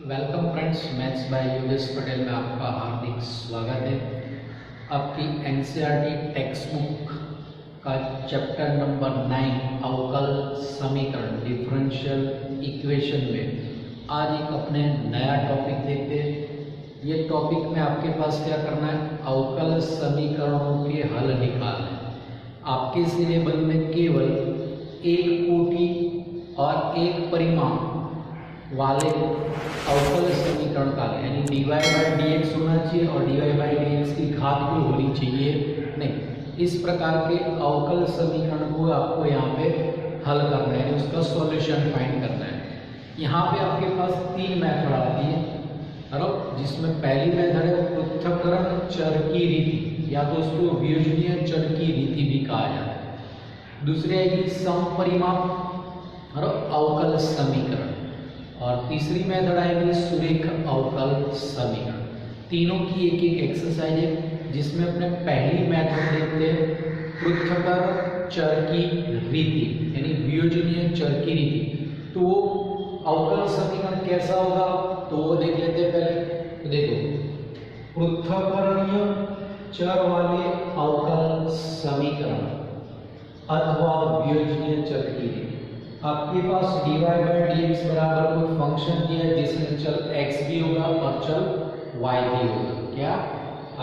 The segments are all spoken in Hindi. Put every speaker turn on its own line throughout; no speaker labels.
Welcome friends, maths by Yogesh Patel में आपका हार्दिक स्वागत है। आपकी एनसीईआरटी टेक्स्ट बुक का चैप्टर नंबर 9 अवकल समीकरण डिफरेंशियल इक्वेशन में आज एक अपने नया टॉपिक देखते हैं। ये टॉपिक में आपके पास क्या करना है, अवकल समीकरणों के हल निकालना है। आपके सिलेबस में केवल एक कोटि और एक परिमाण वाले अवकल समीकरण का यानी dy बाई dx होना चाहिए और dy बाई dx की घात भी होनी चाहिए नहीं। इस प्रकार के अवकल समीकरण को आपको यहाँ पे हल करना है, उसका सॉल्यूशन फाइंड करना है। यहाँ पे आपके पास तीन मेथड आती है, जिसमें पहली मेथड है पृथक्करण चर की रीति या तो उसको वियोजनीय चर की रीति भी कहा जाता है। दूसरी आएगी समपरिमाप अवकल समीकरण और तीसरी मेथड आएगी सुरेख अवकल समीकरण। तीनों की एक एक एक्सरसाइज है, जिसमें अपने पहली मेथड देखते हैं पृथक्करण चर की रीति यानी वियोजनीय चर की रीति। तो अवकल समीकरण कैसा होगा तो वो देख लेते हैं पहले। तो देखो, पृथक्करणीय चर वाले अवकल समीकरण अथवा वियोजनीय चर की रीति। आपके पास dy बाई dx बराबर कोई फंक्शन दिया है जिसमें चल x भी होगा और चल y भी होगा। क्या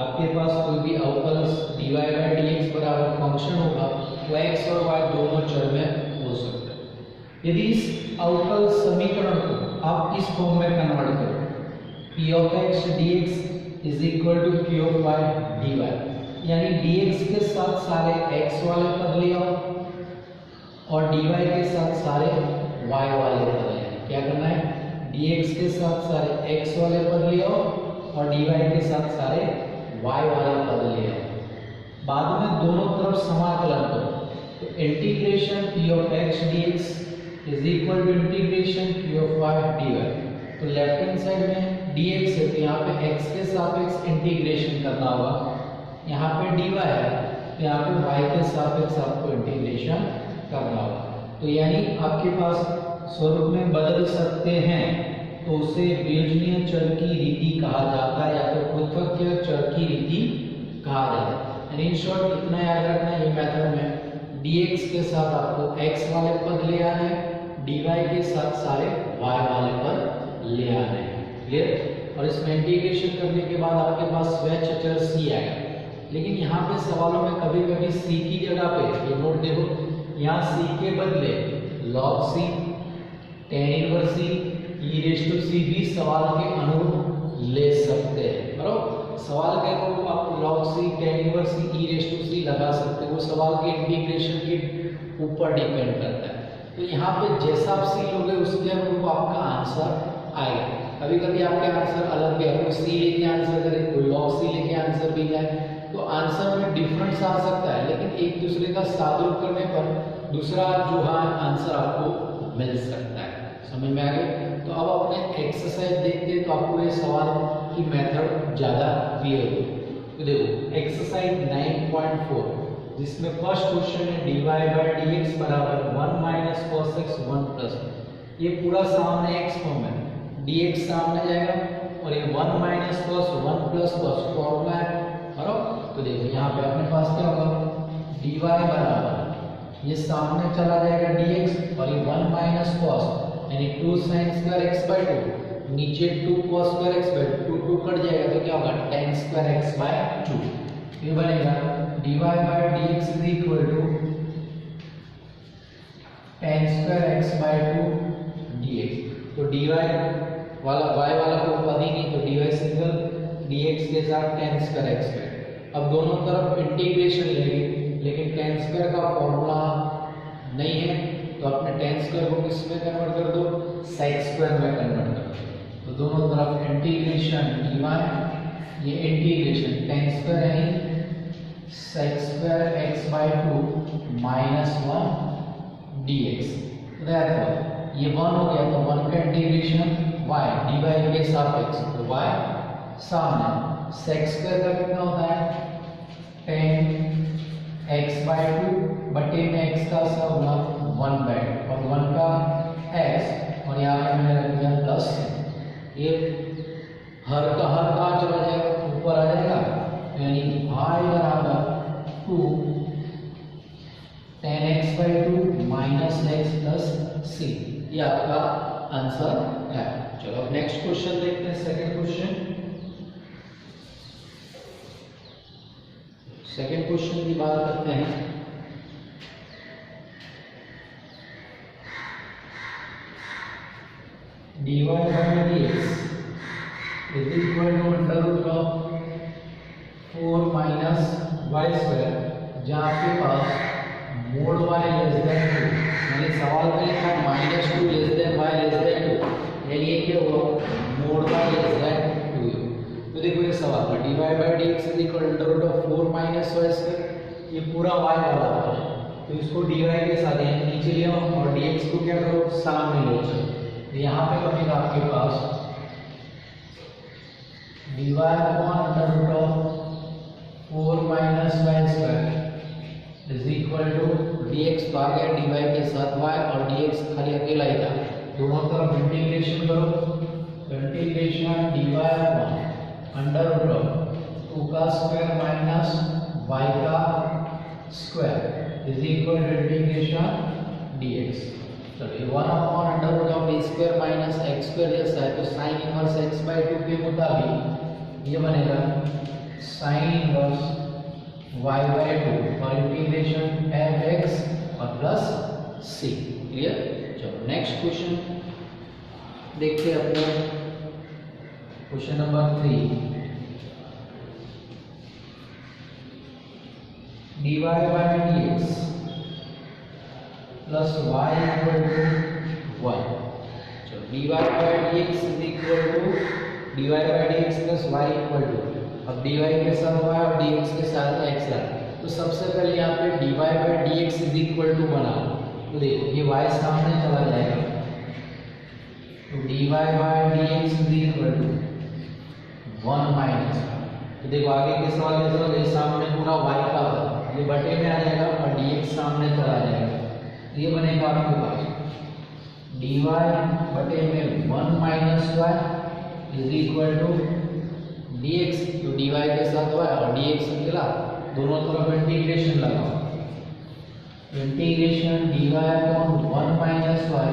आपके पास कोई भी अवकल dy बाई dx बराबर फंक्शन होगा वो x और y दोनों चर में हो सकता है। यदि इस अवकल समीकरण को आप इस फॉर्म में कन्वर्ट करो, p of x dx is equal to q of y dy, यानी dx के साथ सारे x वाले पद ले आओ और dy के साथ सारे y वाले पद ले आओ। क्या करना है, dx के साथ सारे x वाले पद ले आओ और dy के साथ सारे y वाले पद ले आओ। बाद में दोनों तरफ समाकलन करो, तो integration p of x dx is equal to integration q of y dy। तो लेफ्ट हैंड साइड में dx है तो यहाँ पे x के सापेक्ष इंटीग्रेशन करना होगा, यहाँ पे dy है तो यहाँ पे y के सापेक्ष आपको इंटीग्रेशन करना होगा। तो यानी आपके पास स्वरूप में बदल सकते हैं तो उसे वियोजनीय चर की रीति कहा जाता है या तो पृथक्करण चर की रीति कहा जाता है। यानी इन शॉर्ट इतना याद रखना है, ये मेथड में dx के साथ आपको x वाले पद ले आने हैं, dy के साथ सारे y वाले पद ले आने हैं। क्लियर? और इसमें इंटीग्रेशन करने के बाद आपके पास स्वैच्छा चर c आएगा। लेकिन यहाँ पे सवालों में कभी कभी c की जगह पे ये नोट देखो, यहाँ c के बदले log c, tan inverse c, e raise to c भी सवाल के अनुरूप ले सकते हैं। बराबर, सवाल के अनुरूप आप log c, tan inverse c, e raise to c लगा सकते हो, वो सवाल के इंटीग्रेशन के ऊपर डिपेंड करता है। तो यहाँ पे जैसा आप c लोगे उसके अनुरूप आपका आंसर आएगा। कभी कभी आपके आंसर अलग भी है, कोई c लेके आंसर करे, कोई log c लेके आंसर भी जाए, तो आंसर में डिफरेंस आ सकता है, लेकिन एक दूसरे का सादुरुप करने पर दूसरा जो है आंसर आपको मिल सकता है। समझ में आ गया? तो अब अपने एक्सरसाइज देखते हैं तो आपको ये सवाल की मेथड ज़्यादा क्लियर होगी। तो देखो एक्सरसाइज 9.4, जिसमें फर्स्ट क्वेश्चन है dy बाई dx बराबर 1 माइनस cos x 1 प्लस। ये पूरा सामने x फॉर्म है, dx सामने जाएगा और ये 1 minus cos 1 plus cos formula है। बराबर, तो देखो यहाँ पे अपने पास क्या होगा, dy बराबर ये सामने चला जाएगा dx और ये 1 माइनस cos यानी 2 sin स्क्वायर x बाई 2, नीचे 2 cos square x by 2, 2 cut जाएगा तो क्या होगा tan स्क्वायर x बाई 2। ये बनेगा dy by dx is equal to tan square x by 2 dx। तो dy वाला y वाला कोई पद ही नहीं, तो dy सिंगल, dx के साथ tan स्क्वायर x बाई। अब दोनों तरफ इंटीग्रेशन लेंगे, लेकिन tan स्क्वायर का फॉर्मूला नहीं है तो अपने tan स्क्वायर को किस में कन्वर्ट कर दो, sec स्क्वायर में कन्वर्ट कर दो। तो दोनों तरफ इंटीग्रेशन dy, ये इंटीग्रेशन tan स्क्वायर यानी sec square x by 2 minus 1 dx। तो ये 1 हो गया तो 1 का इंटीग्रेशन y dy के सापेक्ष, तो y सामने sec स्क्वायर का कितना होता है tan x बाई 2 बटे में x का सब होगा 1 बाई और 1 का s और यहाँ पे मैंने रख दिया 10। ये हर का हर कहाँ चला जाएगा, ऊपर आ जाएगा, यानी y बराबर 2 10x/2 minus x plus c, ये आपका आंसर है। चलो अब नेक्स्ट क्वेश्चन देखते हैं, सेकंड क्वेश्चन। सेकंड क्वेश्चन की बात करते हैं। dy by dx is equal to under root of 4 minus y square, जहाँ आपके पास मोड y लेस देन 2, यानी सवाल में लिखा -2 less than y less than 2, यानी ये क्या हुआ, मोड y लेस देन 2। तो देखो ये सवाल में dy by dx is equal to under root of 4 minus y square, ये पूरा y वाला है, तो इसको dy के साथ यानी नीचे ले आओ और dx को क्या करो, सामने ले चलो। यहाँ पे बनेगा आपके पास dy upon under root of 4 minus y square is equal to dx, तो आ गया dy के साथ y और dx खाली अकेला ही था, दोनों तरफ इंटीग्रेशन करो, integration dy upon under root of 2 का स्क्वायर माइनस y का square is equal to integration dx। चलिए 1 upon under root of a square minus x square जैसा है, तो साइन इनवर्स x/2 के मुताबिक ये बनेगा साइन इनवर्स y/2 और इंटीग्रेशन fx और प्लस c। क्लियर। चलो नेक्स्ट क्वेश्चन देखते हैं अपने, question number 3। dy by dx plus y equal to 1। चलो dy by dx is equal to dy by dx plus y equal to, अब dy के साथ y और dx के साथ x है, तो सबसे पहले यहाँ पे dy by dx is equal to बनाओ, तो देखो ये y सामने चला जाएगा, तो dy by dx is equal to 1 minus, तो देखो आगे के सवाल में चलो ये सामने पूरा y का ये बटे में आ जाएगा और dx सामने चला जाएगा, ये बनेगा आपके पास dy बटे में 1 minus y is equal to dx, तो dy के साथ y और dx अकेला, दोनों तरफ इंटीग्रेशन लगाओ, integration dy upon 1 minus y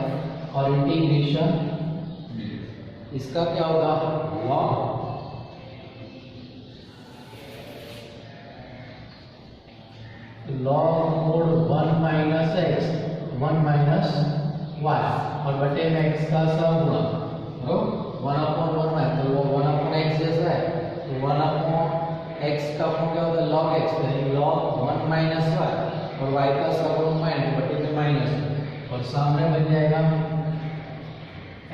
और इंटीग्रेशन dx, इसका क्या होगा, log mode 1 minus x 1 minus y और बटे में x का सब गुणा, 1 अपॉन 1 है तो वो 1 अपॉन x जैसा है, तो 1 अपॉन x का फॉर्म क्या होता है, log x, यानी log 1 माइनस y और y का सब गुणा माइनस बटे में माइनस और सामने बन जाएगा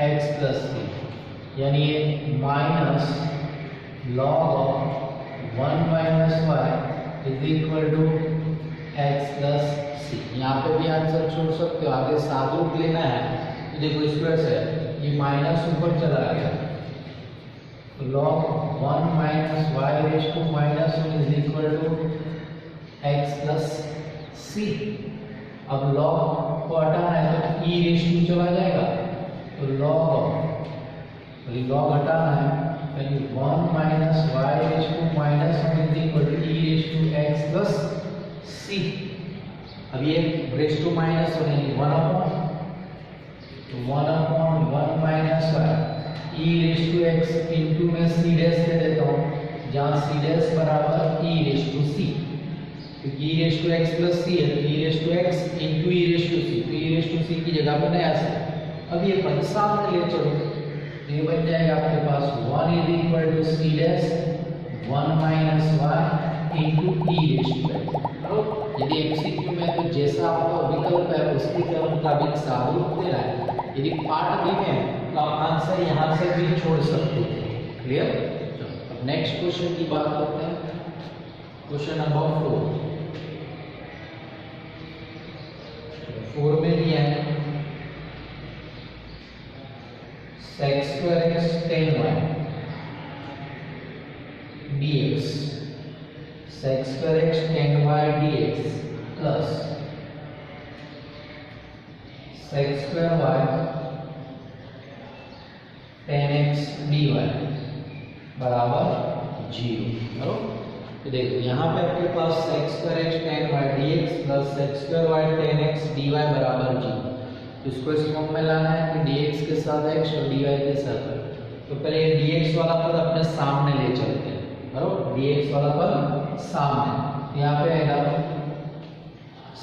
x प्लस c, यानी ये minus log 1 minus y is equal to x plus C. यहाँ पे भी आंसर छोड़ सकते हो, आगे सादू रूप लेना है, तो देखो इस वजह से ये माइनस ऊपर चला गया, तो log 1 minus y raise to minus 1 is equal to x plus C. अब log को हटाना है तो e रेज टू चला जाएगा, तो log हटाना है तो 1 minus y raise to minus 1 is equal to e raise to x plus C. अब ये रेज टू माइनस 1 यानी 1 upon 1 minus y e raise to x into में c डैश दे देता हूँ, जहाँ c डैश बराबर e रेज टू c, तो e raise to x plus c है, तो e raise to x into e raise to c, तो e रेज टू c की जगह पे नया c। अब ये पद सामने ले चलो, तो ये बन जाएगा आपके पास 1 is equal to c dash 1 minus y into e raise to x। यदि एमसीक्यू में तो जैसा आपका विकल्प है उसके मुताबिक साबुत देना है, यदि पार्ट बी में तो आप आंसर यहाँ से भी छोड़ सकते हैं। क्लियर। अब नेक्स्ट क्वेश्चन की बात करते हैं, क्वेश्चन नंबर 4 में दिया है sec square x tan y dx, sec square x tan y dx plus sec square y 10x dy बराबर 0। बराबर, तो देखो यहाँ पे आपके पास sec² x tan y dx plus sec² y tan x dy बराबर 0। इसको इस फॉर्म में लाना है कि dx के साथ x और dy के साथ y। तो पहले ये dx वाला पद अपने सामने ले चलते हैं। बराबर, dx वाला पद सामने, यहाँ पे आएगा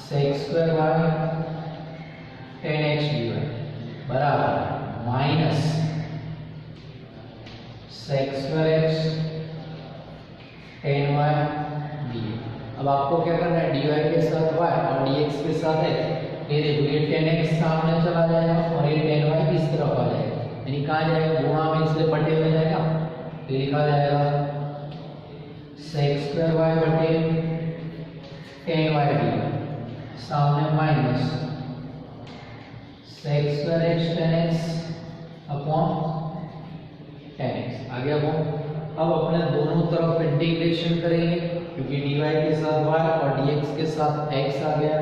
sec² y tan x dy बराबर minus sec² x tan y dx। अब आपको क्या करना है, dy के साथ y और dx के साथ x। ये देखो, ये tan x सामने चला जाएगा और ये tan y इस तरफ आ जाएगा, यानी कहाँ जाएगा, गुणा में इसलिए बटे में जाएगा। तो लिखा जाएगा sec² y बटे tan y dy सामने minus sec² x tan x upon tan x। आगे अब अपने दोनों तरफ इंटीग्रेशन करेंगे, क्योंकि dy के साथ y और dx के साथ x आ गया,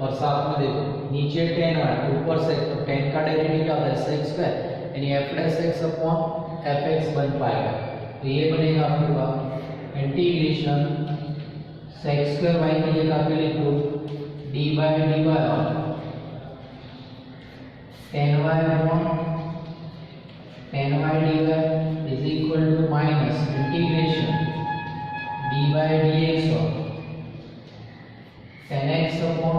और साथ में देखो नीचे tan y ऊपर से, तो tan का डेरिवेटिव क्या होता है, sec², यानी f' अपॉन fx बन पाएगा। तो ये बनेगा आपके पास इंटीग्रेशन sec² y की जगह पे लिखो dy of tan y upon tan y dy is equal to minus integration dy dx of tan x upon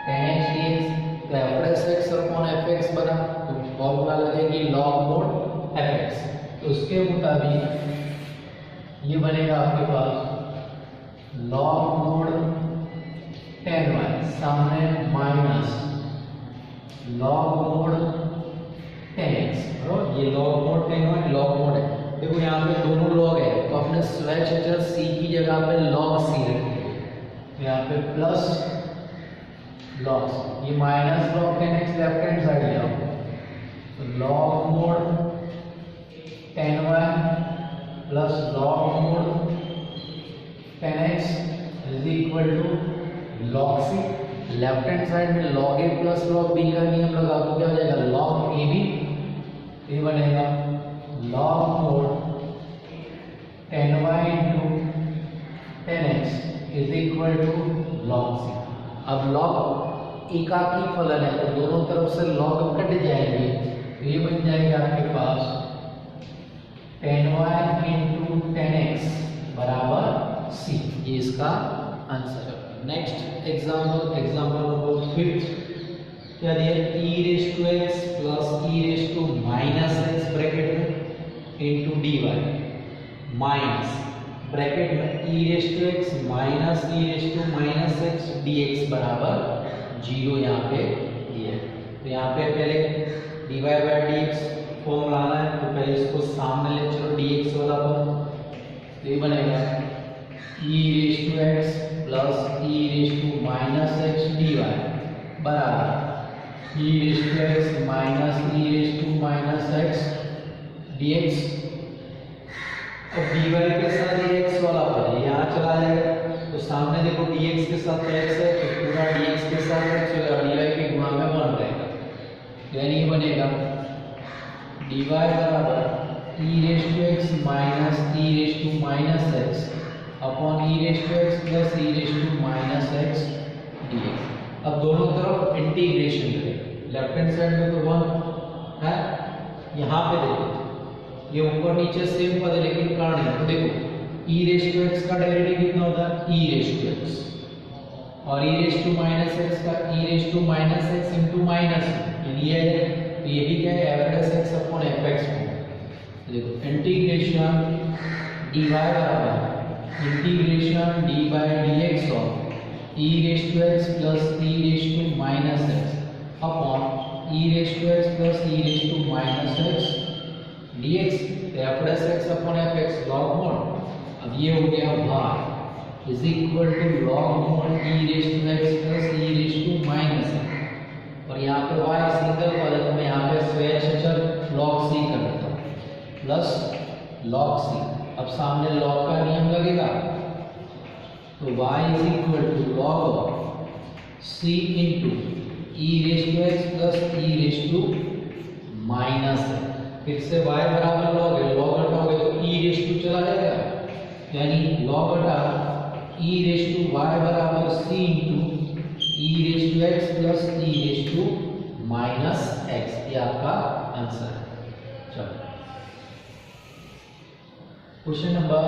tan x dx। तो f' अपॉन fx बना, तो फॉर्मूला लगेगी log mod fx। तो उसके मुताबिक ये बनेगा आपके पास log mod tan y सामने minus log mod tan x। और ये log mod tan y log mod है। देखो यहाँ पे दोनों log है, तो अपने स्वेच अचर c की जगह पे log c रखेंगे। यहाँ पे प्लस log, ये minus log tan x left hand side ले आओ, तो log mod tan y plus log mod tan x is equal to log c। Left hand side में log a plus log b का नियम लगा, तो क्या हो जाएगा log a b। ये बनेगा log mod tan y into tan x is equal to log c। अब log एकाकी फलन है, तो दोनों तरफ से log कट जाएंगे, तो ये बन जाएगा आपके पास tan y into tan x बराबर c। ये इसका आंसर है। नेक्स्ट एग्जाम्पल, एग्जाम्पल नंबर 5 क्या दिया, e⁻x प्लस e⁻−x ब्रैकेट में इंटू dy माइनस ब्रैकेट में e⁻x माइनस e⁻−x dx बराबर 0 यहाँ पे दिया है। तो यहाँ पे पहले dy बाय dx फॉर्म लाना है, तो पहले इसको सामने ले चलो dx वाला फॉर्म। तो ये बनेगा e⁻x प्लस e⁻−x dy बराबर e⁻x माइनस e⁻−x dx। अब dy के साथ ये x वाला पद है, यहाँ चला जाएगा, तो सामने देखो dx के साथ x है, तो पूरा dx के साथ x होगा, dy के गुणा में बन रहेगा। यानी ये बनेगा dy बराबर e⁻x minus e⁻−x upon e⁻x plus e⁻−x dx। अब दोनों तरफ इंटीग्रेशन करें, लेफ्ट हैंड साइड में तो 1 है, यहाँ पे देखो ये ऊपर नीचे सेम पद है, लेकिन कारण है, तो देखो e⁻x का डेरिवेटिव कितना होता है e⁻x, और e⁻−x का e⁻−x इंटू माइनस, यानी ये है, तो ये भी क्या है f'(x) अपॉन fx। देखो इंटीग्रेशन dy बराबर integration dy dx of e⁻x plus e⁻−x upon e⁻x plus e⁻−x dx, f'(x) upon fx log mod। अब ये हो गया y is equal to log mod e⁻x plus e⁻−x, और यहाँ पे y सिंगल पद है, तो मैं यहाँ पे स्वेच अचर log c कर देता हूँ प्लस log c। अब सामने log का नियम लगेगा, तो y is equal to log c into e⁻x plus e⁻−x minus है, फिर से y बराबर लॉग है, लॉग हटाओगे तो e रेश टू चला जाएगा, यानी लॉग हटा e रेश टू y बराबर c into e raise to x plus e raise to minus x, ये आपका आंसर है। चलो क्वेश्चन नंबर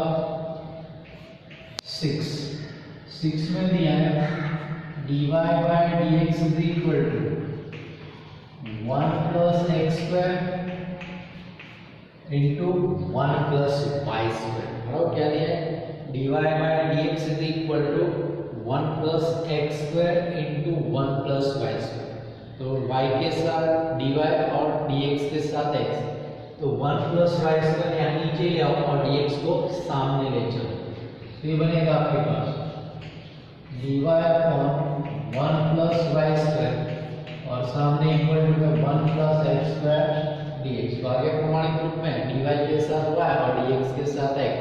6 में दिया है dy by dx is equal to 1 plus x square into 1 plus y square। और क्या दिया है dy by dx is equal to 1 plus x square into 1 plus y square। तो y के साथ dy और dx के साथ x, तो 1 plus y square यहाँ नीचे ले आओ और dx को सामने ले चलो, तो ये बनेगा आपके पास dy upon 1 plus y square और सामने equal to 1 plus x square dx। तो आगे प्रमाणित रूप में dy के साथ y और dx के साथ x,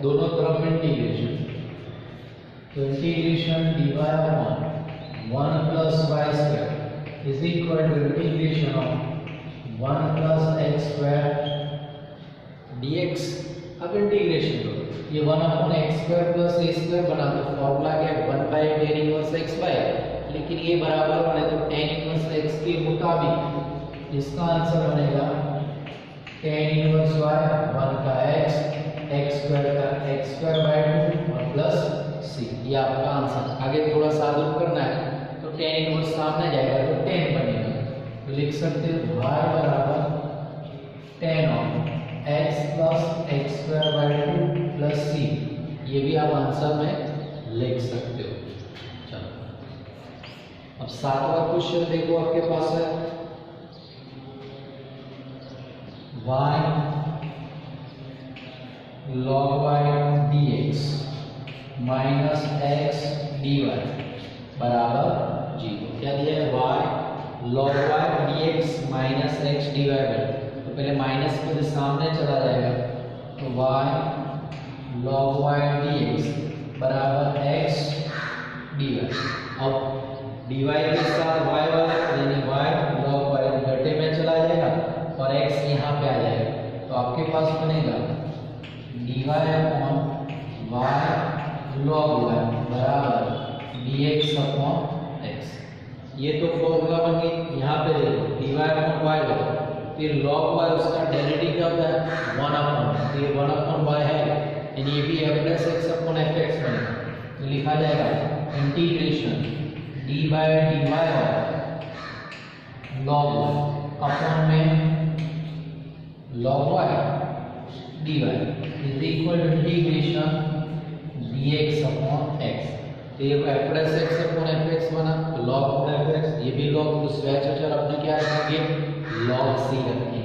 दोनों तरफ इंटीग्रेशन, तो integration dy upon 1 plus y square is equal to integration of 1 plus x square dx। अब इंटीग्रेशन करो, ये 1 upon x square plus a square बना, तो फॉर्मूला क्या है 1 by tan inverse x by, लेकिन ये बराबर बने तो tan इनवर्स x के मुताबिक इसका आंसर बनेगा tan इनवर्स y 1 का x स्क्वायर का x स्क्वायर बाय 2 और प्लस c, ये आपका आंसर। आगे थोड़ा सा दूर करना है तो tan इनवर्स सामने जाएगा तो tan बनेगा, तो लिख सकते हो y बराबर tan of x plus x square by 2 plus c, ये भी आप आंसर में लिख सकते हो। चलो अब 7वां क्वेश्चन देखो, आपके पास है y log y dx minus x dy बराबर 0। क्या दिया है y log y dx minus x dy बराबर, तो पहले माइनस के सामने चला जाएगा, तो y log y dx बराबर x dy। अब dy के साथ y वाला यानी y log y घटे में चला जाएगा और x यहाँ पे आ जाएगा, तो आपके पास बनेगा dy upon y log y बराबर dx अपॉन x। ये तो फॉर्मूला बन गई, यहाँ पे देखो dy अपॉन y लगा, फिर log y उसका डेरिवेटिव क्या होता है 1 अपॉन, तो ये 1 अपॉन y है, यानी ये भी f plus x upon fx बनेगा, तो लिखा जाएगा integration dy by dy log y upon में log y dy is equal to integration dx upon x। तो ये f plus x upon fx बना, तो log अपॉन fx, ये भी log, तो स्वैच अचर अपने क्या रखेंगे log c रखेंगे।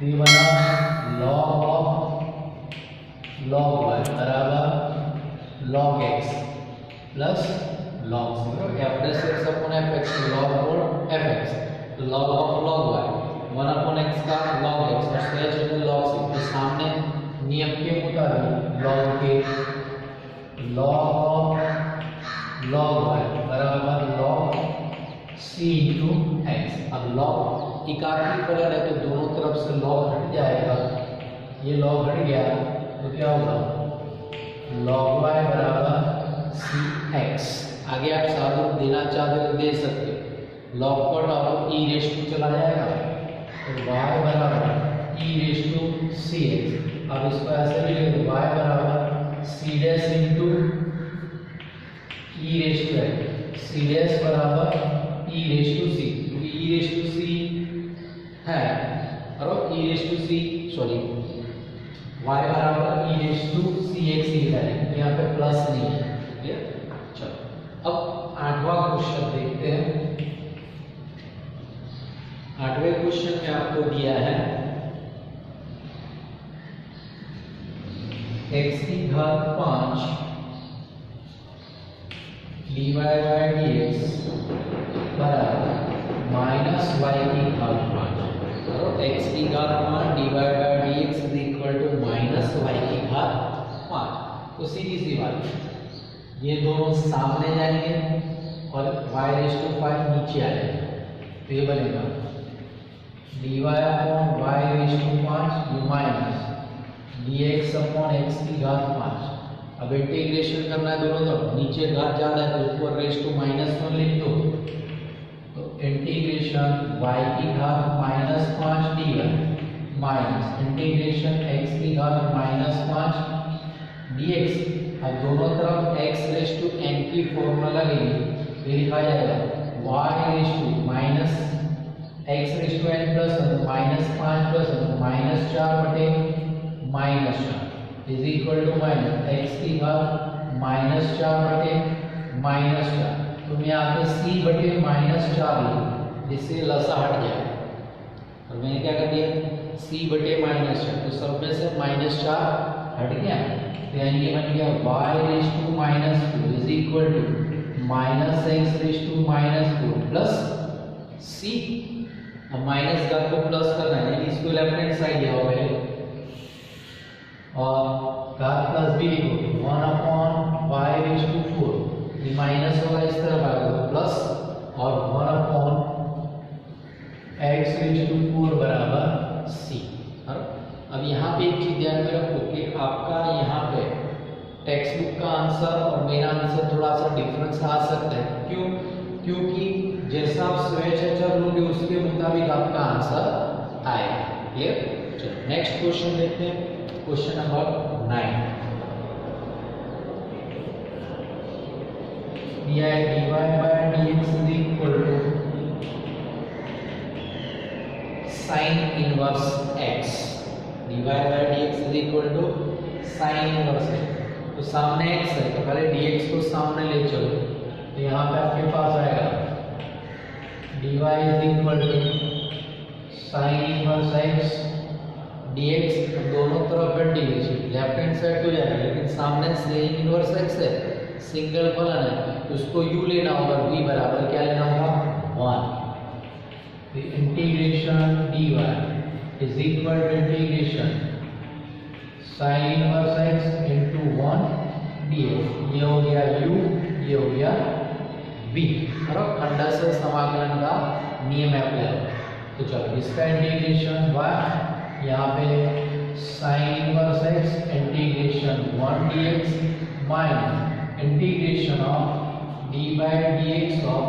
ये बना log ऑफ log y बराबर log x plus log c, f plus x upon fx, log और fx, तो log of log y 1 upon x का log x और स्वैच अचर log c, तो सामने नियम के मुताबिक log के log ऑफ log y बराबर log c इंटू x। अब log एकाकी फलन है तो दोनों तरफ से log हट जाएगा, ये log हट गया तो क्या होगा log y बराबर cx। आगे आप सादुर देना चाहते तो दे सकते हो, log को हटाओ e रेश टू चला जाएगा, तो y बराबर e रेश टू cx। अब इसको ऐसे भी लिख दो y बराबर c dash into e raise to x, c dash बराबर e रेश टू c, क्योंकि e रेश टू c है और e raise to c sorry y बराबर e रेश टू cx ही है, यहाँ पे प्लस नहीं है, क्लियर। चलो अब 8वां क्वेश्चन देखते हैं। 8वें क्वेश्चन में आपको दिया है x की घात 5 dy by dx बराबर माइनस y की घात 5, और x की घात 5 dy by dx is equal to minus y की घात 5। तो सीधी सी बात, ये दोनों सामने जाएंगे, और y रेज टू 5 नीचे आ जाएगा, तो ये बनेगा dy upon y raise to 5 ये माइनस dx अपॉन x की घात 5। अब इंटीग्रेशन करना है दोनों तरफ, नीचे घात ज्यादा है तो ऊपर रेज टू -1 लिख दो, तो इंटीग्रेशन y की घात -5 dy माइनस इंटीग्रेशन x की घात -5 dx। अब दोनों तरफ x रेज टू n की फॉर्मूला लगेगी, ये लिखा जाएगा y raise to minus x raise to n plus -5 plus -4 बटे -4 is equal to minus x की घात -4 बटे -4। तो मैं यहाँ पे c बटे -4 लिखूँ जिससे लसा हट जाए, और मैंने क्या कर दिया c बटे -4, तो सब में से -4 हट गया, तो यानी कि बन गया y raise to -2 is equal to -x raise to -4 plus c। अब माइनस का को प्लस करना है, यानी इसको लेफ्ट हैंड साइड ले आओ पहले, और घात प्लस भी लिखो 1 अपॉन y रेज टू 4, ये माइनस होगा इस तरफ आएगा प्लस, और 1 अपॉन x रेज टू 4 बराबर c। अब यहाँ पे एक चीज ध्यान में रखो कि आपका यहाँ पे टेक्स्ट बुक का आंसर और मेरा आंसर थोड़ा सा डिफरेंस आ सकता है, क्यों? क्योंकि जैसा आप स्वेच्छा लोगे उसके मुताबिक आपका आंसर आएगा। क्लियर? चलो नेक्स्ट क्वेश्चन देखते हैं, क्वेश्चन नंबर 9। दिया है dy by dx is equal to sin inverse x। dy by dx is equal to sin inverse x। तो सामने x है तो पहले dx को सामने ले चलो, तो यहाँ पे आपके पास आएगा dy is equal to sin inverse x dx। तो दोनों तरफ इंटीग्रेशन लेफ्ट हैंड साइड हो जाएगा, लेकिन सामने sin इनवर्स x है, सिंगल फलन है, तो उसको u लेना होगा, v बराबर क्या लेना होगा 1। तो integration dy is equal to integration sin inverse x into 1 dx। ये हो गया u, ये हो गया v, और खंडस समाकलन का नियम अप्लाई होगा। तो चलो इसका इंटीग्रेशन y, यहाँ पे sin inverse x integration 1 dx minus integration of d by dx of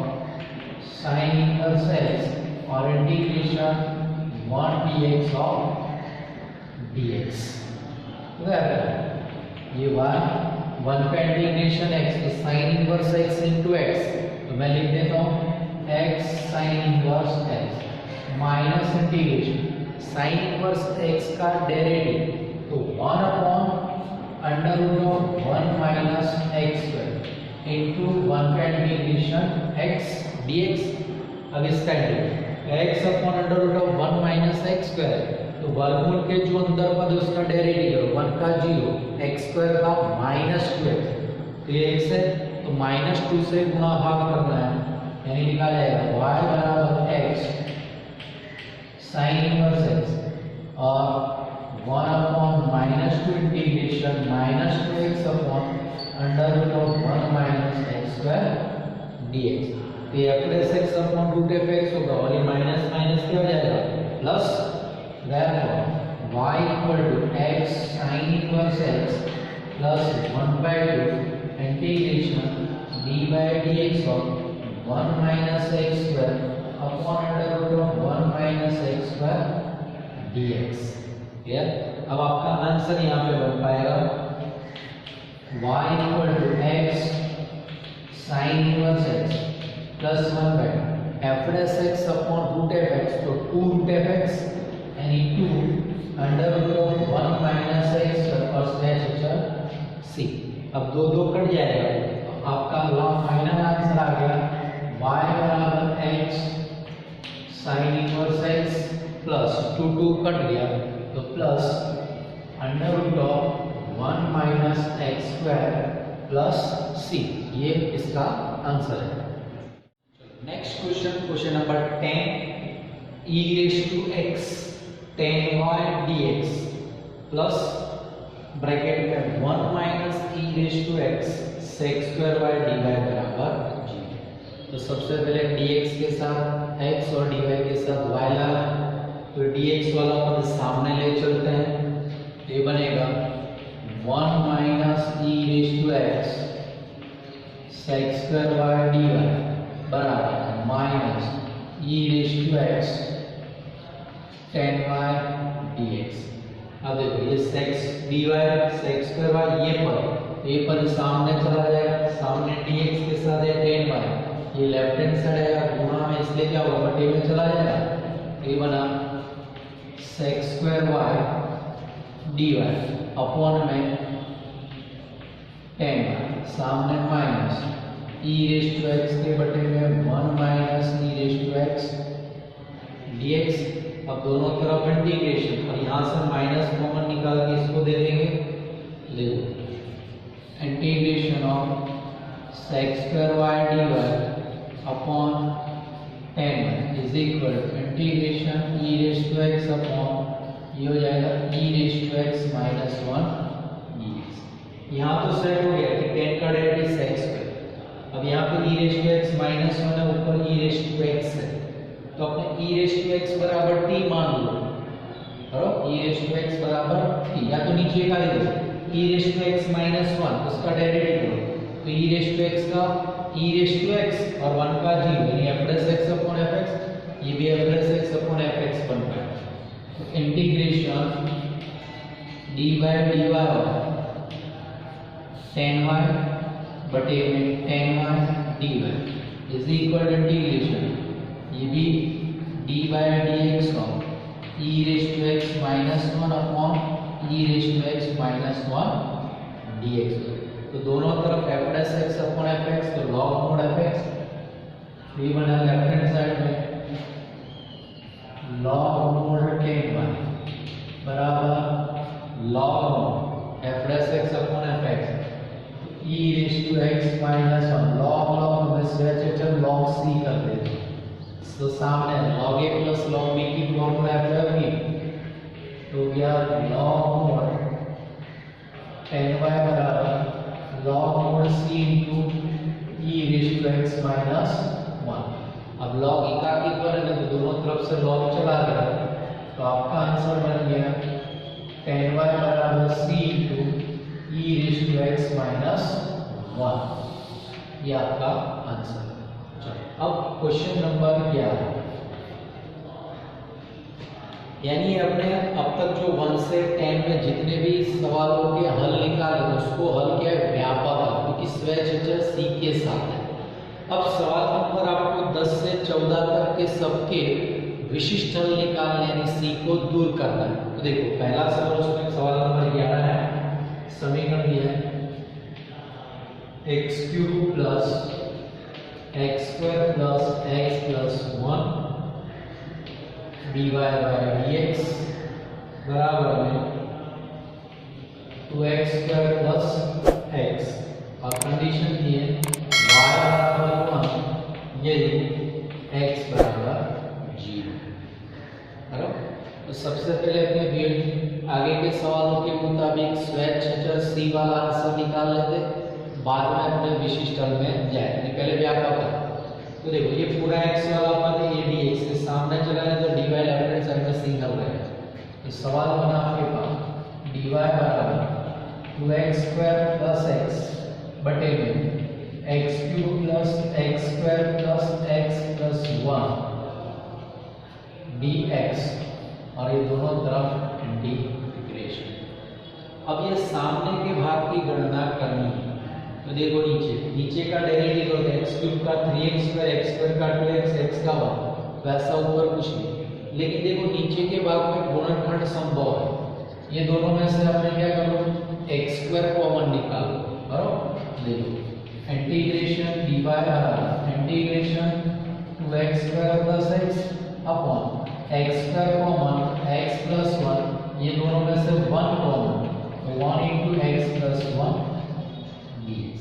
sin inverse x और इंटीग्रेशन 1 dx ऑफ dx। ये 1 का इंटीग्रेशन x तो sin inverse x into x, तो मैं लिख देता हूँ x sin inverse x minus integration sin inverse x का डेरिवेटिव, तो 1 upon under root of 1 minus x square into 1 का इंटीग्रेशन x dx। अब इसका integration x upon under root of 1 minus x square, तो वर्गमूल के जो अंदर पद उसका डेरिवेटिव है 1 का 0, x स्क्वायर का -2x, तो ये x है तो -2 से गुणा भाग करना है, यानी लिखा जाएगा y बराबर x sin इनवर्स x और 1 upon -2 integration -2x upon under root of 1 minus x square dx। तो ये f(x) अपॉन रूट f(x) होगा, और ये माइनस माइनस क्या हो जाएगा plus. Therefore, y equal to x sin inverse x plus 1/2 integration d by dx of 1 minus x square upon under root of 1 minus x square dx। Clear? अब आपका आंसर यहाँ पे बन पाएगा y equal to x sin inverse x plus 1/2 f(x) upon root f(x), तो 2 root f(x) यानी 2 under root of 1 minus x और स्लैश c। अब दो दो कट जाएगा, तो आपका फाइनल आंसर आ गया y बराबर x sin inverse x plus 2 cut गया तो plus under root of 1 minus x square plus c। ये इसका आंसर है। Next question, question number 10, e raise to x tan y dx plus bracket में 1 minus e raise to x sec square y dy बराबर 0। तो सबसे पहले dx के साथ x और dy के साथ y लगा, तो dx वाला पद सामने ले चलते हैं, तो ये बनेगा 1 minus e raise to x sec square y dy बराबर minus e raise to x tan y dx। अब देखो ये sec dy sec square y ये पद सामने चला जाएगा, सामने dx के साथ है tan y, ये लेफ्ट हैंड साइड है गुणा में, इसलिए क्या होगा बटे में चला जाएगा, ये बना sec square y dy upon में tan y, सामने minus e raise to x के बटे में 1 minus e raise to x dx। अब दोनों तरफ इंटीग्रेशन, और यहाँ से माइनस कॉमन निकाल के इसको दे देंगे, ले लो integration of sec square y dy upon tan y is equal to integration e raise to x upon ये हो जाएगा e raise to x minus 1 dx। यहाँ तो सेट हो गया कि tan का डेरिवेटिव sec स्क्वायर, अब यहाँ पे e raise to x minus 1 है, ऊपर e रेज टू x है, तो अपने e रेज टू x बराबर t मान लो, करो e रेज टू x बराबर t, या तो नीचे का ले लो e raise to x minus 1 उसका डेरिवेटिव लो, तो e रेज टू x का e रेज टू x और 1 का 0 यानी f plus x upon fx, ये भी f plus x upon fx बन गया। तो integration dy dy tan y बटे में tan y dy is equal to integration ये भी dy dx of e raise to x minus 1 upon e raise to x minus 1 dx। तो दोनों तरफ f plus x upon fx, तो log mod fx, ये बना लेफ्ट हैंड साइड में log mod tan y बराबर log mod f plus x upon fx e raise to x minus 1 log log में से चल log c कर देते, तो सामने log a plus log b की फॉर्मूला है फिर तो क्या log mod tan y बराबर log mod c into e raised to x minus 1। अब log एकाकी करेंगे तो दोनों तरफ से log चला गया, तो आपका आंसर बन गया tan y बराबर c into e raised to x minus 1, ये आपका आंसर है। चलो अब क्वेश्चन नंबर 11, यानी अपने अब तक जो 1 से 10 में जितने भी सवालों के हल निकाले उसको हल किया व्यापक हल, क्योंकि स्वैच्छिक सी के साथ है। अब सवाल नंबर आपको 10 से 14 तक के सबके विशिष्ट हल निकालने यानी सी को दूर करना है। तो देखो पहला सवाल उसमें सवाल नंबर 11 है, समीकरण दिया है x³ plus x² plus x plus 1 dy by dx बराबर में 2x² प्लस x, और कंडीशन दी है y बराबर 1 यदि x बराबर 0। तो सबसे पहले अपने आगे के सवालों के मुताबिक स्वैच्छिक सी वाला आंसर निकाल लेते, बाद में अपने विशिष्ट हल में जाए, पहले व्यापक है। तो देखो ये पूरा x वाला पद a dx से सामने चला है, तो dy लेफ्ट हैंड साइड में सिंगल रहेगा। तो सवाल बना आपके पास dy बराबर 2x² प्लस x बटे में x³ plus x² plus x plus 1 dx, और ये दोनों तरफ इंटीग्रेशन। अब ये सामने के भाग की गणना करनी है, तो देखो नीचे का डेरिवेटिव होगा x³ का 3x² x² का 2x x का 1, वैसा ऊपर कुछ नहीं। लेकिन देखो नीचे के भाग में गुणनखंड संभव है, ये दोनों में से आपने क्या करो x² कॉमन निकालो, करो देखो इंटीग्रेशन dy बराबर integration 2x² plus x upon x² common x plus 1, ये दोनों में से 1 common, 1 into x plus 1 dx।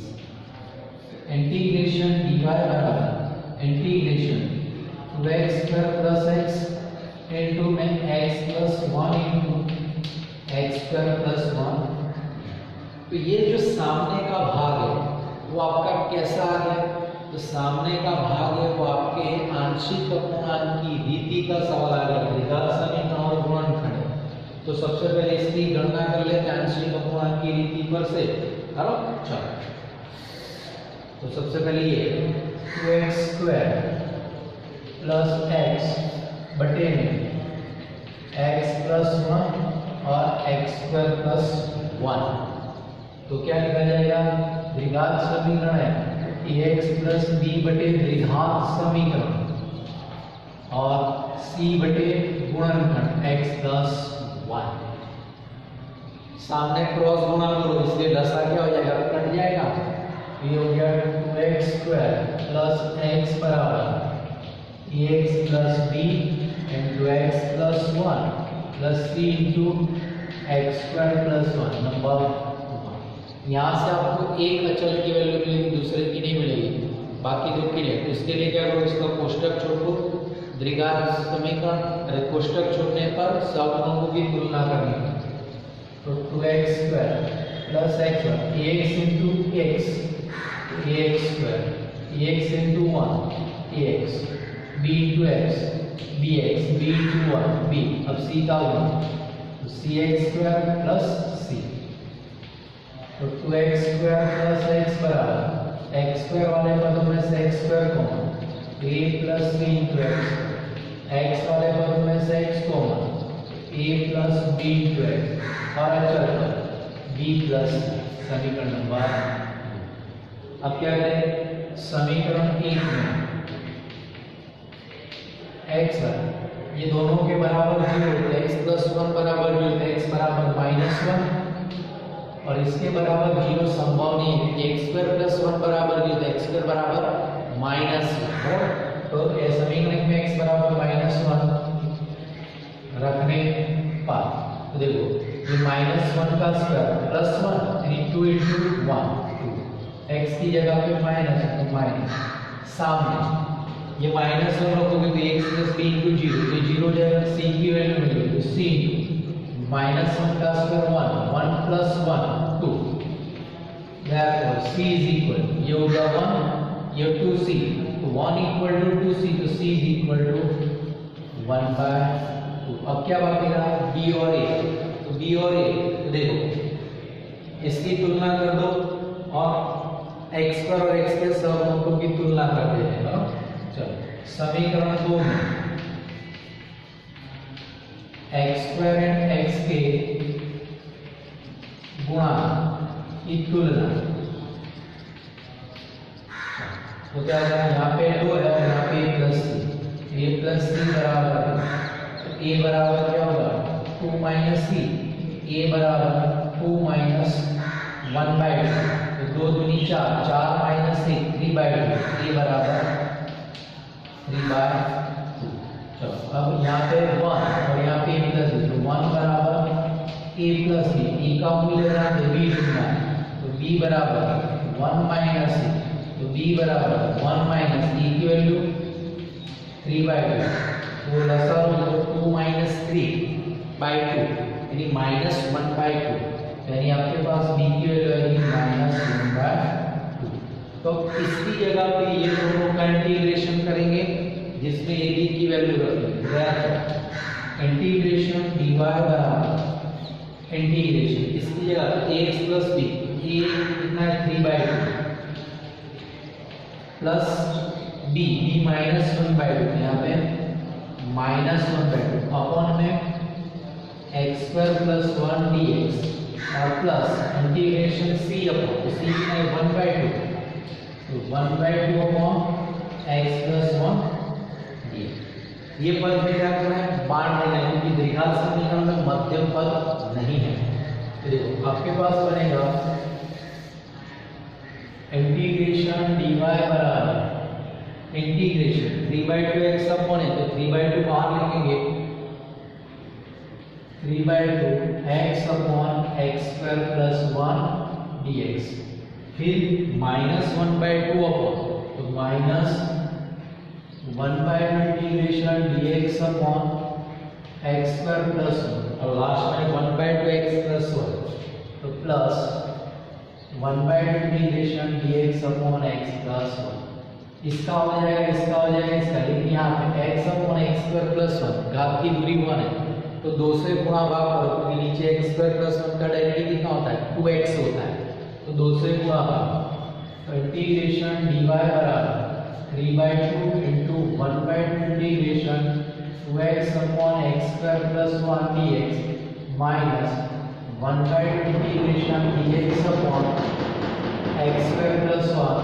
Integration dy बराबर integration 2x² plus x into में x plus 1 into x² plus 1। तो ये जो सामने का भाग है वो आपका कैसा आ गया, तो सामने का भाग है वो आपके आंशिक अपूर्णांक की रीति का सवाल आ गया, द्विघात समीकरण और गुणनखंड। तो सबसे पहले इसकी गणना कर लेते हैं आंशिक अपूर्णांक की रीति पर से, करो चलो। तो सबसे पहले ये 2x² प्लस x बटे में x प्लस 1 और x² प्लस 1, तो क्या लिखा जाएगा, द्विघात समीकरण है ax प्लस b बटे द्विघात समीकरण और c बटे गुणनखंड x प्लस 1। सामने क्रॉस गुणा करो, इसलिए दशा क्या हो जाएगा, कट जाएगा। ये हो गया 2x² प्लस x बराबर ax plus b into x plus 1 plus c into x² plus 1 number. यहाँ से आपको एक अचल की वैल्यू मिलेगी, दूसरे की नहीं मिलेगी, बाकी दो की नहीं। तो इसके लिए क्या करो, इसका कोष्टक छोड़ दो, द्विघात समीकरण कोष्टक छोड़ने पर सगुणकों की तुलना करनी। तो 2x² plus x ax into x ax² ax into 1 ax b into x bx b into 1 b। अब c का गुणा, तो cx² प्लस c। तो 2x² प्लस x बराबर x² वाले पदों में से x² common, a plus b into x वाले पदों में से x common, a plus b into x और अचल b प्लस समीकरण नंबर। अब क्या करें, समीकरण 1 में x है, ये दोनों के बराबर 0 होता है, x प्लस 1 बराबर 0 होता है, x बराबर -1 और इसके बराबर 0 संभव नहीं है, क्योंकि x² प्लस 1 बराबर 0 है, x² बराबर -1। तो ये समीकरण में x बराबर -1 रखने पर, तो देखो ये -1 का स्क्वायर प्लस 1 यानी 2 इंटू 1 2, x की जगह पे माइनस तो माइनस, सामने ये -1 रखोगे तो x प्लस b इंटू 0, तो 0 जाएगा, c की वैल्यू मिलेगी, तो c -1 का square 1 plus 1 2, therefore c is equal, ये होगा 1 ये 2c, तो 1 इक्वल टू 2c, तो c is equal to 1/2। अब क्या बाकी रहा, b और a, तो b और a तो देखो इसकी तुलना कर दो और x² और x के सहगुणकों की तुलना कर देते हैं। चलो समीकरण 2 में x² एंड x के गुणा की तुलना, तो क्या है, यहाँ पे 2 है, यहाँ पे a प्लस c बराबर, तो a बराबर क्या होगा 2 माइनस c, a बराबर 2 माइनस 1/2, तो 2 दूनी 4, 4 माइनस 1 3/2, a बराबर 3/2। चलो अब यहाँ पे 1 और यहाँ पे प्लस, तो 1 बराबर a प्लस b, a का मूल्य जान दो b ढूंढना है, तो b बराबर 1 माइनस a, तो b बराबर 1 माइनस a की वैल्यू 3/2, तो लसा लो 2 माइनस 3/2 यानी -1/2, यानी आपके पास b की वैल्यू आएगी -1/2। तो इसकी जगह पे ये दोनों का इंटीग्रेशन करेंगे, जिसमें a b की वैल्यू रखेंगे, इंटीग्रेशन dy बराबर इंटीग्रेशन इसकी जगह ax प्लस b, a कितना है 3/2 प्लस b -1/2, यहाँ पे -1/2 अपॉन में x² प्लस 1 dx और प्लस इंटीग्रेशन c अपॉन, तो c कितना है 1/2, तो 1/2 अपॉन x प्लस 1 dx। ये पद में क्या करना है, बांट देना है, क्योंकि द्विघात समीकरण में मध्यम पद नहीं है। तो देखो आपके पास बनेगा इंटीग्रेशन dy बराबर इंटीग्रेशन 3/2 x अपॉन है, तो 3/2 बाहर लिखेंगे, 3/2 x upon x² plus 1 dx, फिर -1/2 अपॉन, तो -1/2 integration dx upon x² plus 1 और लास्ट में 1/2 x प्लस 1, तो plus 1/2 integration dx upon x plus 1। इसका हो जाएगा, इसका हो जाएगा, इसका, लेकिन यहाँ पे x upon x square plus 1, घात की दूरी 1 है तो 2 से गुणा भाग करो क्योंकि नीचे एक्स स्क्वायर प्लस 1 का डेरिवेटिव कितना होता है, 2x होता है, तो 2 से गुणा भाग, तो इंटीग्रेशन dy बराबर 3/2 into 1/2 integration 2x upon x square plus 1 dx minus 1/2 integration dx upon x square plus 1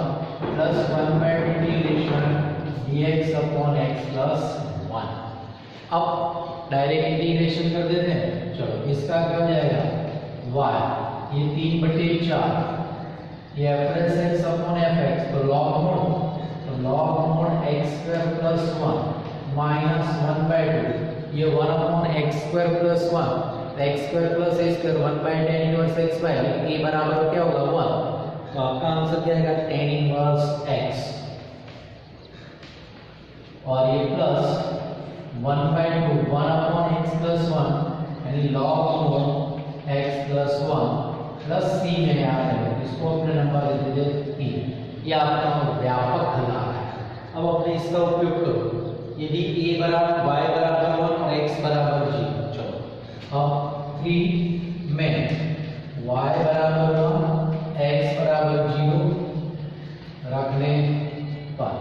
plus 1/2 integration dx upon x plus 1। अब डायरेक्ट इंटीग्रेशन कर देते हैं, चलो इसका क्या हो जाएगा y, ये 3/4, ये f x अपॉन fx, तो log mode x square plus 1 minus 1/2, ये 1 अपॉन x स्क्वायर प्लस 1, तो x square plus a square 1/tan inverse x by a बराबर क्या होगा 1, तो आपका आंसर क्या आएगा tan इनवर्स x, और ये प्लस 1/2 1 अपॉन x प्लस 1 यानी log mode x plus 1 plus c में आ जाएगा, इसको अपने नंबर दे दीजिए 3। ये आपका व्यापक हल आ रहा है। अब अपने इसका उपयोग करो, यदि a बराबर y बराबर 1 और x बराबर 0, चलो अब 3 में y बराबर 1 x बराबर 0 रखने पर,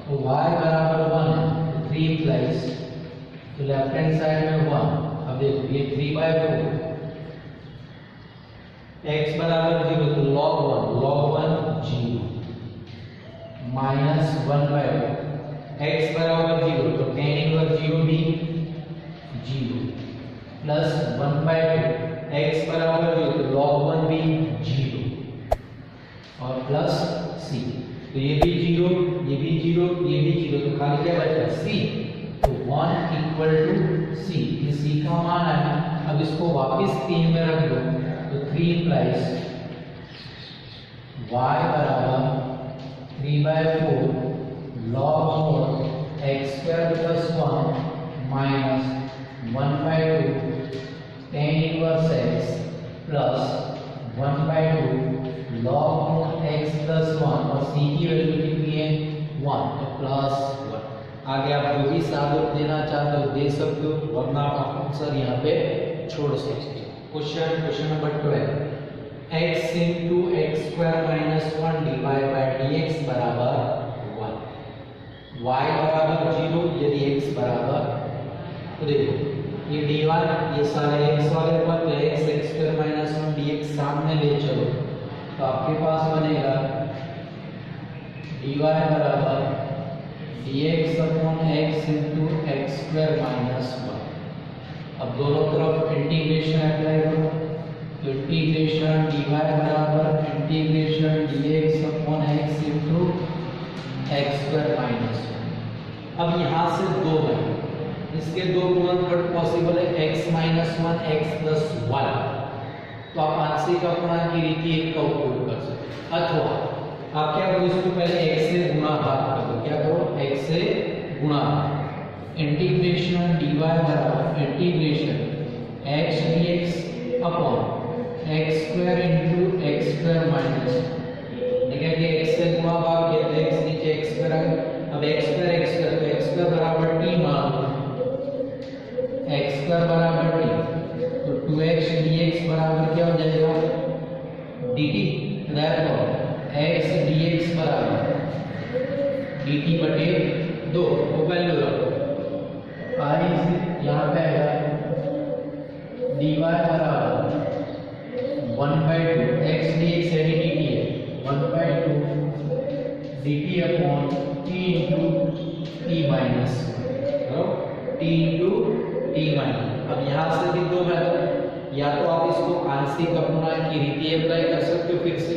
तो y बराबर 1 3 इंप्लाइज, तो लेफ्ट हैंड साइड में 1, अब देखो ये 3/4, x बराबर 0 तो log 1 0 माइनस 1/2, x बराबर 0 तो tan इनवर्स 0 भी 0 प्लस 1/2, x बराबर 0 तो log 1 भी 0 और प्लस c, तो ये भी 0, ये भी 0, ये भी 0, तो खाली क्या बचा c, तो 1 इक्वल टू c, ये c का मान है। अब इसको वापस 3 में रख दो, तो 3 इंप्लाइज y बराबर 3/4 log mode x square plus 1 minus 1/2 tan inverse x plus 1/2 log mode x plus 1, और c की वैल्यू कितनी है 1, तो प्लस 1। आगे आप जो भी साबित देना चाहते हो दे सकते हो, वरना आप आंसर यहाँ पे छोड़ सकते हो। Question number 12, x into x square minus 1 dy by dx बराबर 1, y बराबर 0 यदि x बराबर, तो देखो ये dy ये सारे x वाले पर, तो x square minus 1 dx सामने ले चलो, तो आपके पास बनेगा dy बराबर dx upon x into x square minus 1। अब दोनों तरफ इंटीग्रेशन अप्लाई करो, तो इंटीग्रेशन dy बराबर integration dx upon x into x square minus 1। अब यहाँ से 2 है, इसके 2 गुणनखंड पॉसिबल है x माइनस 1 x प्लस 1, तो आप आंशिक अपवर्तन की रीति 1 का उपयोग कर सकते, अथवा आप क्या करो इसको पहले x से गुणा भाग करो, क्या करो x से गुणा, इंटीग्रेशन dy बराबर integration x dx upon x square into x square minus, देखिए कि x से गुणा भाग किया तो x नीचे x स्क्वायर आ गया, अब x स्क्वायर तो x स्क्वायर बराबर t मान लो, x स्क्वायर बराबर t, तो 2x dx बराबर क्या हो जाएगा dt, therefore x dx बराबर dt/2 को वैल्यू रखो, आई यहाँ पे आएगा dy बराबर 1/2 x dx यानी dt है 1/2 dt upon t into t minus t into t minus. अब यहाँ से भी 2 मेथड, या तो आप इसको आंशिक अपवर्तन की रीति अप्लाई कर सकते हो फिर से,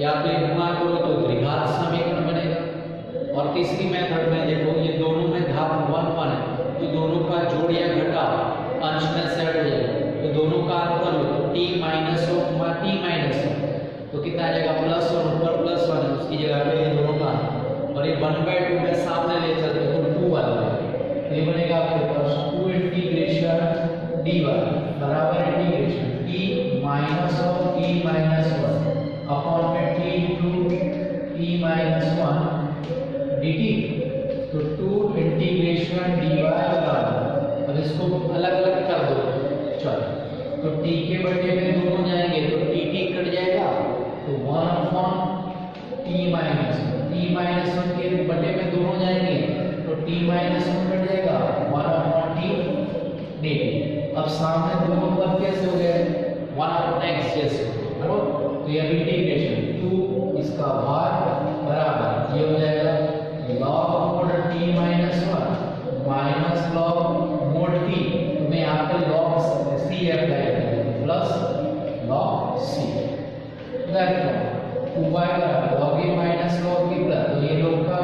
या तो गुणा करो तो द्विघात समीकरण बनेगा, और तीसरी मेथड में देखो ये दोनों में घात 1 है, तो दोनों का जोड़ या घटाव अंश में सेट हो जाएगा, तो दोनों का अंतर हो तो t माइनस 1 t माइनस 1, तो कितना आ जाएगा प्लस 1, ऊपर प्लस 1 है उसकी जगह पे ये दोनों का, और ये 1/2 में सामने ले चलते तो 2 आ जाएगा, ये बनेगा आपके पास 2 इंटीग्रेशन dy बराबर integration t minus of t minus 1 upon में t into t minus 1 dt, तो 2 इंटीग्रेशन dy बराबर, अब इसको अलग अलग कर दो, चलो तो t के बटे में दोनों जाएंगे तो dt कट जाएगा, तो 1 अपॉन t माइनस 1 के बटे में दोनों जाएंगे तो t माइनस 1 कट जाएगा, 1 अपॉन t dt। अब सामने दोनों पद कैसे हो गए, 1 अपॉन x जैसे बराबर, तो ये इंटीग्रेशन 2 इसका y बराबर ये हो जाएगा log mod t minus 1 minus log mod t, तो मैं यहाँ पे log c अप्लाई करेंगे plus log c, that 2y बराबर log a minus log b plus, तो ये लोग का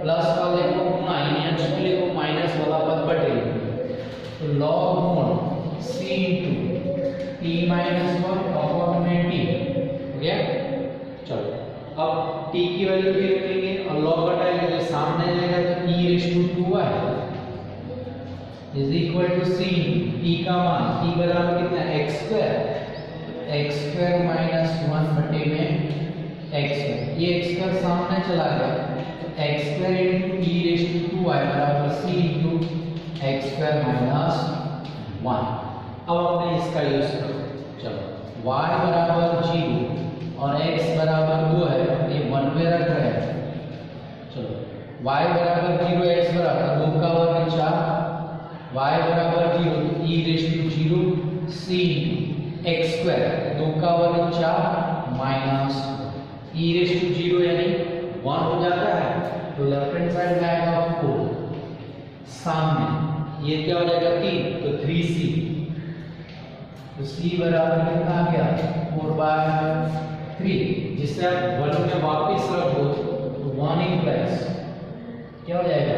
प्लस वाले को गुना यानी अंश वाले को माइनस वाला पद बटेगा, तो log mod c into t minus 1 upon में t हो गया। चलो अब t की वैल्यू भी रखेंगे और log घटाएंगे तो सामने जाएगा तो e raise to 2y is equal to c, t का मान t बराबर कितना है x स्क्वायर माइनस 1 बटे में x स्क्वायर, ये x स्क्वायर सामने चला गया तो x square into e raise to 2y बराबर c into x square minus 1। अब हमने इसका यूज करो, चलो y बराबर 0 और x बराबर 2 है, ये 1 पे रख रहे हैं, चलो y बराबर 0 x बराबर 2 का वर्ग 4, y बराबर 0 तो e raise to 0 c x square 2 का वर्ग 4 माइनस e रेज़ टू 0 यानी 1 हो जाता है, तो लेफ्ट हैंड साइड में आएगा 4, सामने ये क्या हो जाएगा 3 तो 3c, तो c बराबर कितना आ गया 4/3, जिससे आप 1 में वापस रख दो तो 1 इंप्लाइज क्या हो जाएगा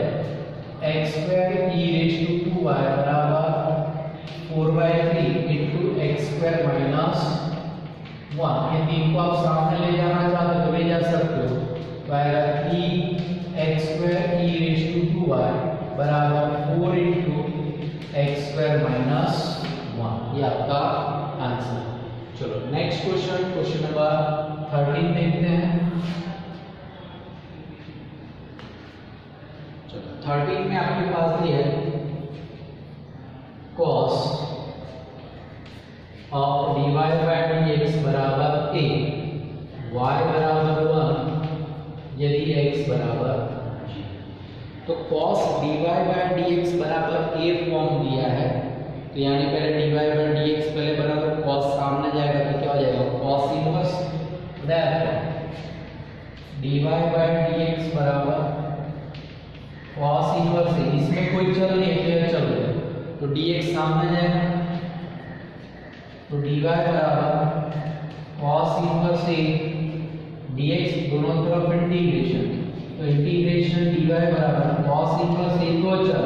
x square e raise to 2y बराबर 4/3 इनटू x स्क्वायर माइनस 1, ये 3 को आप सामने ले जाना चाहते हो तो ले जा सकते हो, तो आएगा e x square e raise to 2y बराबर 4 इनटू x स्क्वायर माइनस 1, ये आपका आंसर। चलो नेक्स्ट क्वेश्चन, क्वेश्चन नंबर 13 देखते हैं। चलो 13 में आपके पास ये है cos of dy by dx बराबर a, y बराबर 1 यदि x बराबर 0, तो cos dy बाय dx बराबर a फॉर्म दिया है, तो यानी पहले dy बाय dx पहले बराबर cos सामने जाएगा तो क्या हो जाएगा cos inverse, that dy by dx बराबर cos इनवर्स है, इसमें कोई चल नहीं है, चल रहा है तो dx सामने जाएगा, तो dy बराबर cos इनवर्स a dx दोनों तरफ इंटीग्रेशन, तो इंटीग्रेशन dy बराबर cos इनवर्स a को चल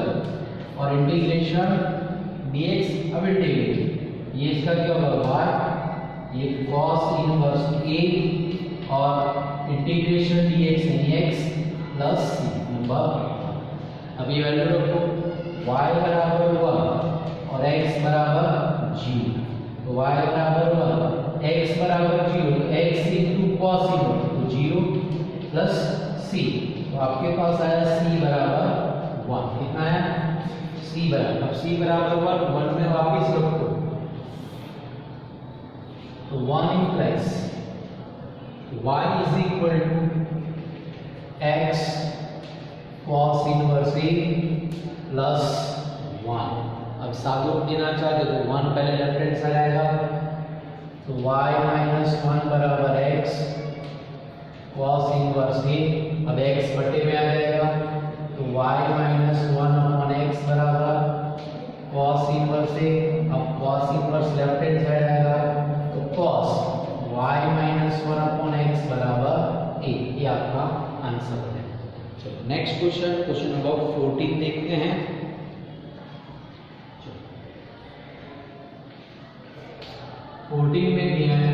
और इंटीग्रेशन dx, अब इंटीग्रेशन ये इसका क्या होगा y, ये cos इनवर्स a और इंटीग्रेशन dx यानी x प्लस c नंबर। अब ये वैल्यू रखो y बराबर 1 और x बराबर 0, तो y बराबर 1 x बराबर 0 तो x इनटू cos इनवर्स तो 0 प्लस c, तो आपके पास आया c बराबर 1, कितना है c बराबर, अब c बराबर 1 में वापस रखो तो 1 implies y is equal to x cos inverse a plus 1। अब सादों देना चाहते तो 1 पहले लेफ्ट हैंड साइड आएगा, तो y माइनस 1 बराबर x cos इनवर्स a, अब x बटे में आ जाएगा तो y माइनस 1 अपॉन x बराबर cos इनवर्स a, अब cos inverse left hand side आएगा तो cos y minus 1 upon x बराबर a, ये आपका आंसर है। चलो नेक्स्ट क्वेश्चन, क्वेश्चन नंबर 14 देखते हैं। 14 में दिया है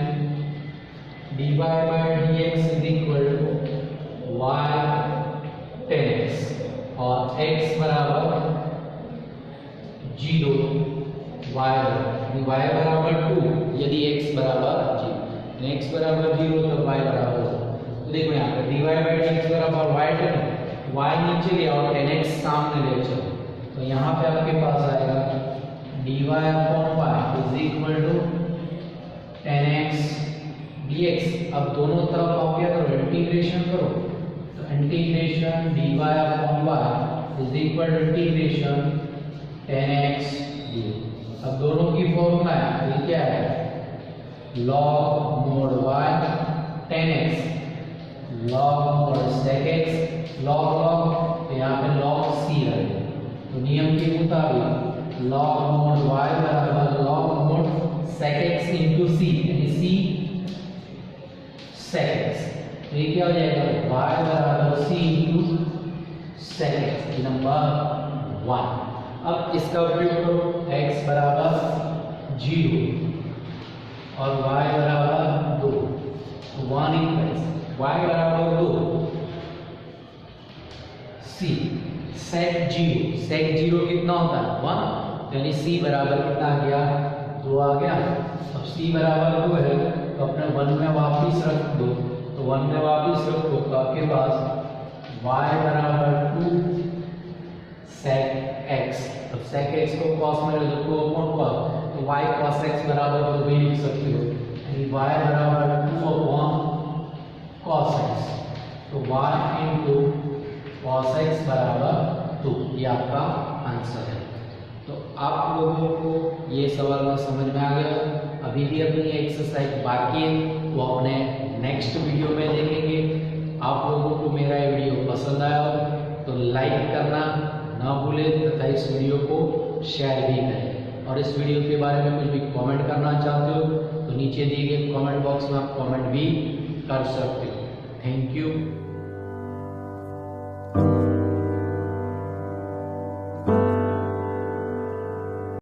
dy by dx is equal to y 10x और x बराबर 0 y बराबर 2 यदि x बराबर 0, x बराबर 0 तो y बराबर 0। तो देखो यहाँ पे dy बाय dx बराबर y 10, y नीचे ले आओ, 10x सामने ले चलो, तो यहाँ पे आपके पास आएगा dy upon y is equal to 10x dx। अब दोनों तरफ आप क्या करो, इंटीग्रेशन करो, तो integration dy upon y is equal to integration 10x dx। अब दोनों की फॉर्मूला है, ये क्या है, log mod y 10x log mod sec x log log, तो यहाँ पे log c रहे, तो नियम के मुताबिक log mod y बराबर log mod sec x into c, यानी c sec x, तो ये क्या हो जाएगा, y बराबर c into sec x number 1। अब इसका उपयोग करो, x बराबर 0 और y बराबर 2, तो 1 इक्वल्स y बराबर 2 c sec 0 कितना होता है 1, यानी c बराबर कितना आ गया 2 आ गया। अब c बराबर 2 है तो अपने 1 में वापस रख दो, तो 1 में वापस रखो तो आपके पास y बराबर 2 sec x, तो sec x को cos में रख दो 2 अपॉन cos, तो y cos x बराबर 2 भी लिख सकते हो, यानी y बराबर 2 अपॉन cos x, तो y इंटू cos x बराबर 2, ये आपका आंसर है। तो आप लोगों को ये सवाल में समझ में आ गया। अभी भी अपनी एक्सरसाइज बाकी है, वो अपने नेक्स्ट वीडियो में देखेंगे। आप लोगों को मेरा ये वीडियो पसंद आया हो तो लाइक करना ना भूलें तथा इस वीडियो को शेयर भी करें, और इस वीडियो के बारे में कुछ भी कमेंट करना चाहते हो तो नीचे दिए गए कमेंट बॉक्स में आप कमेंट भी कर सकते हो। Thank you.